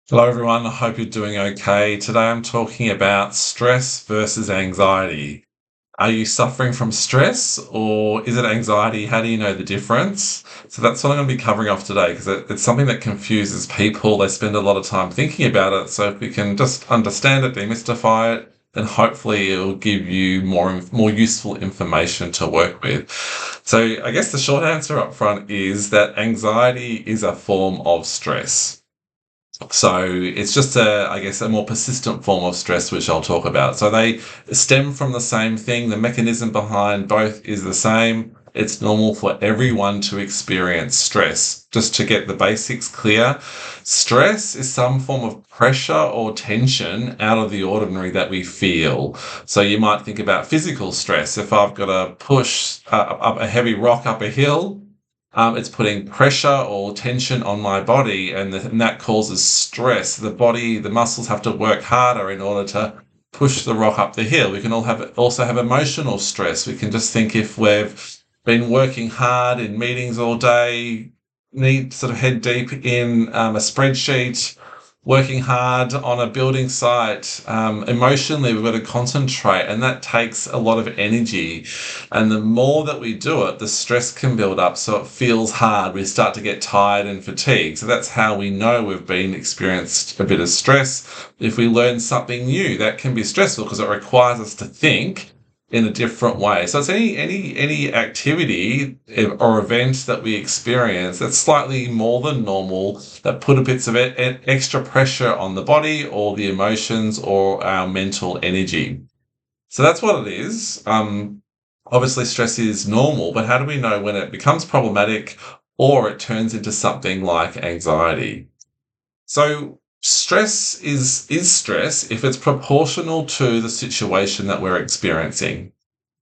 Hello, everyone. I hope you're doing okay. Today I'm talking about stress versus anxiety. Are you suffering from stress or is it anxiety? How do you know the difference? So that's what I'm going to be covering off today because it's something that confuses people. They spend a lot of time thinking about it. So if we can just understand it, demystify it, then hopefully it'll give you more useful information to work with. So I guess the short answer up front is that anxiety is a form of stress. So it's just I guess, a more persistent form of stress, which I'll talk about. So they stem from the same thing. The mechanism behind both is the same. It's normal for everyone to experience stress. Just to get the basics clear, stress is some form of pressure or tension out of the ordinary that we feel. So you might think about physical stress. If I've got to push up a heavy rock up a hill, it's putting pressure or tension on my body, and that causes stress. The muscles have to work harder in order to push the rock up the hill. We can also have emotional stress. We can just think if we've been working hard in meetings all day, need sort of head deep in a spreadsheet, working hard on a building site. Emotionally, we've got to concentrate, and that takes a lot of energy. And the more that we do it, the stress can build up. So it feels hard. We start to get tired and fatigued. So that's how we know we've been experienced a bit of stress. If we learn something new, that can be stressful because it requires us to think in a different way. So it's any activity or event that we experience that's slightly more than normal, that put a bits of extra pressure on the body or the emotions or our mental energy. So that's what it is. Obviously, stress is normal, but how do we know when it becomes problematic or it turns into something like anxiety? So stress is stress if it's proportional to the situation that we're experiencing.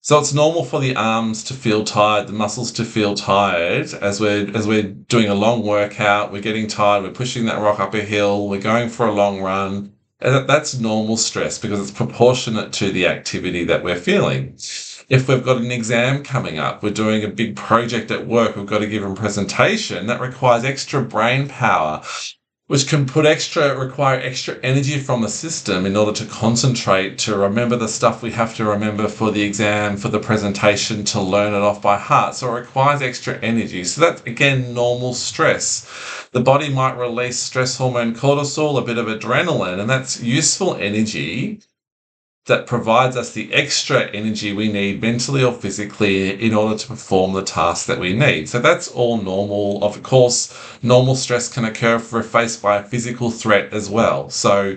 So it's normal for the arms to feel tired, the muscles to feel tired as we're doing a long workout, we're getting tired, we're pushing that rock up a hill, we're going for a long run. And that's normal stress because it's proportionate to the activity that we're feeling. If we've got an exam coming up, we're doing a big project at work, we've got to give a presentation that requires extra brain power, which can require extra energy from the system in order to concentrate, to remember the stuff we have to remember for the exam, for the presentation, to learn it off by heart. So it requires extra energy. So that's, again, normal stress. The body might release stress hormone cortisol, a bit of adrenaline, and that's useful energy that provides us the extra energy we need mentally or physically in order to perform the task that we need. So that's all normal. Of course, normal stress can occur if we're faced by a physical threat as well. So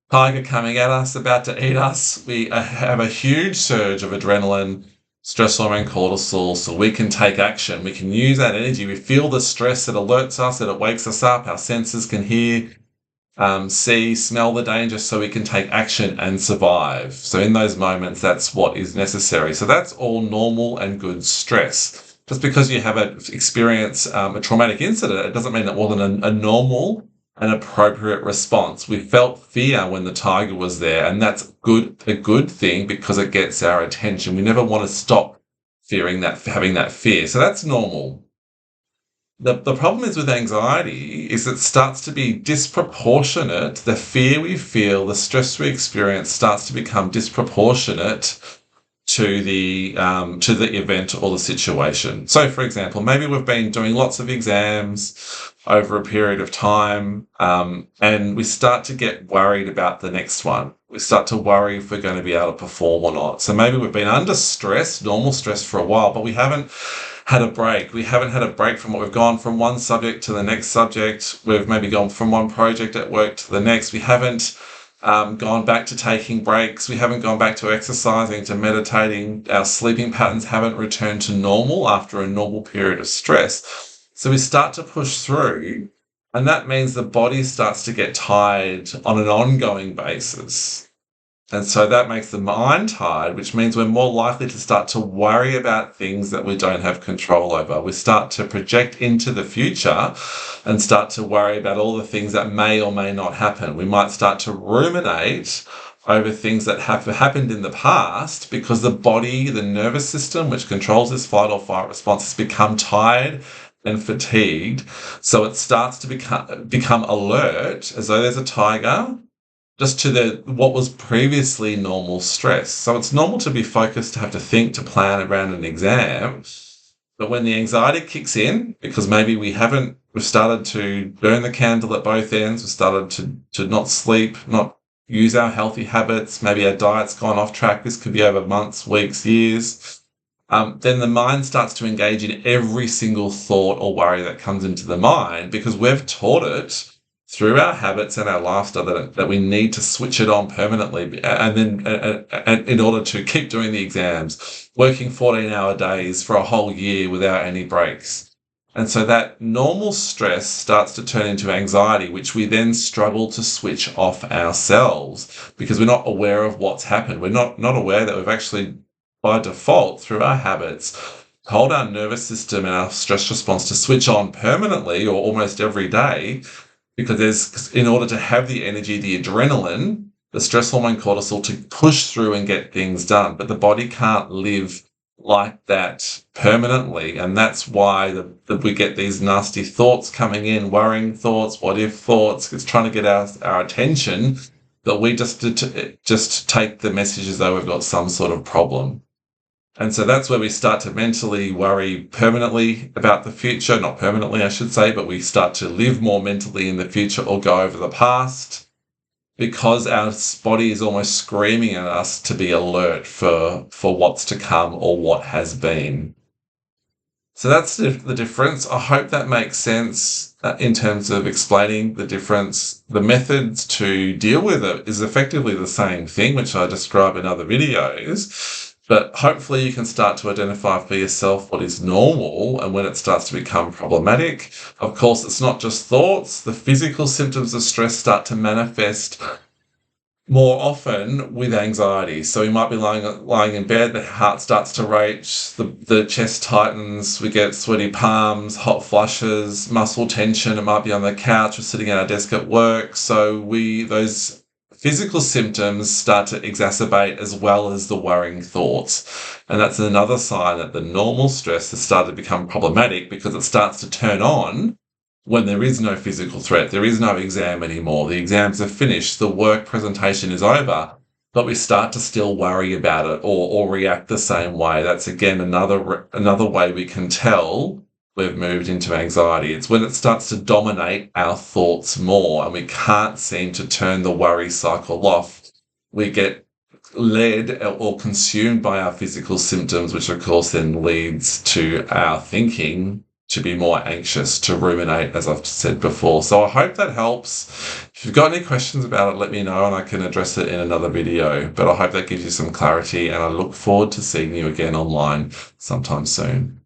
tiger coming at us, about to eat us, we have a huge surge of adrenaline, stress hormone cortisol, so we can take action. We can use that energy. We feel the stress, it alerts us, it wakes us up, our senses can hear, see, smell the danger so we can take action and survive. So in those moments, that's what is necessary. So that's all normal and good stress. Just because you have experience a traumatic incident, it doesn't mean it wasn't a normal and appropriate response. We felt fear when the tiger was there, and that's a good thing because it gets our attention. We never want to stop having that fear. So that's normal. The problem is with anxiety is it starts to be disproportionate. The fear we feel, the stress we experience starts to become disproportionate to the event or the situation. So, for example, maybe we've been doing lots of exams over a period of time, and we start to get worried about the next one. We start to worry if we're going to be able to perform or not. So maybe we've been under stress, normal stress for a while, but we haven't had a break. We haven't had a break from what we've gone from one subject to the next subject. We've maybe gone from one project at work to the next. We haven't gone back to taking breaks. We haven't gone back to exercising, to meditating. Our sleeping patterns haven't returned to normal after a normal period of stress. So we start to push through, and that means the body starts to get tired on an ongoing basis. And so that makes the mind tired, which means we're more likely to start to worry about things that we don't have control over. We start to project into the future and start to worry about all the things that may or may not happen. We might start to ruminate over things that have happened in the past because the body, the nervous system, which controls this fight or flight response, has become tired and fatigued. So it starts to become alert, as though there's a tiger, just to the what was previously normal stress. So it's normal to be focused, to have to think, to plan around an exam. But when the anxiety kicks in, because maybe we've started to burn the candle at both ends, we've started to not sleep, not use our healthy habits, maybe our diet's gone off track, this could be over months, weeks, years, then the mind starts to engage in every single thought or worry that comes into the mind, because we've taught it through our habits and our lifestyle that we need to switch it on permanently, and then and in order to keep doing the exams, working 14-hour days for a whole year without any breaks. And so that normal stress starts to turn into anxiety, which we then struggle to switch off ourselves because we're not aware of what's happened. We're not aware that we've actually, by default, through our habits, told our nervous system and our stress response to switch on permanently or almost every day, because in order to have the energy, the adrenaline, the stress hormone cortisol, to push through and get things done. But the body can't live like that permanently. And that's why we get these nasty thoughts coming in, worrying thoughts, what if thoughts. It's trying to get our attention, but we just take the message as though we've got some sort of problem. And so that's where we start to mentally worry permanently about the future. Not permanently, I should say, but we start to live more mentally in the future or go over the past, because our body is almost screaming at us to be alert for what's to come or what has been. So that's the difference. I hope that makes sense in terms of explaining the difference. The methods to deal with it is effectively the same thing, which I describe in other videos. But hopefully you can start to identify for yourself what is normal and when it starts to become problematic. Of course, it's not just thoughts. The physical symptoms of stress start to manifest more often with anxiety. So you might be lying in bed, the heart starts to race, the chest tightens, we get sweaty palms, hot flushes, muscle tension. It might be on the couch or sitting at our desk at work. So those physical symptoms start to exacerbate, as well as the worrying thoughts. And that's another sign that the normal stress has started to become problematic, because it starts to turn on when there is no physical threat. There is no exam anymore. The exams are finished. The work presentation is over. But we start to still worry about it or react the same way. That's, again, another way we can tell we've moved into anxiety. It's when it starts to dominate our thoughts more and we can't seem to turn the worry cycle off. We get led or consumed by our physical symptoms, which of course then leads to our thinking to be more anxious, to ruminate, as I've said before. So I hope that helps. If you've got any questions about it, let me know and I can address it in another video. But I hope that gives you some clarity, and I look forward to seeing you again online sometime soon.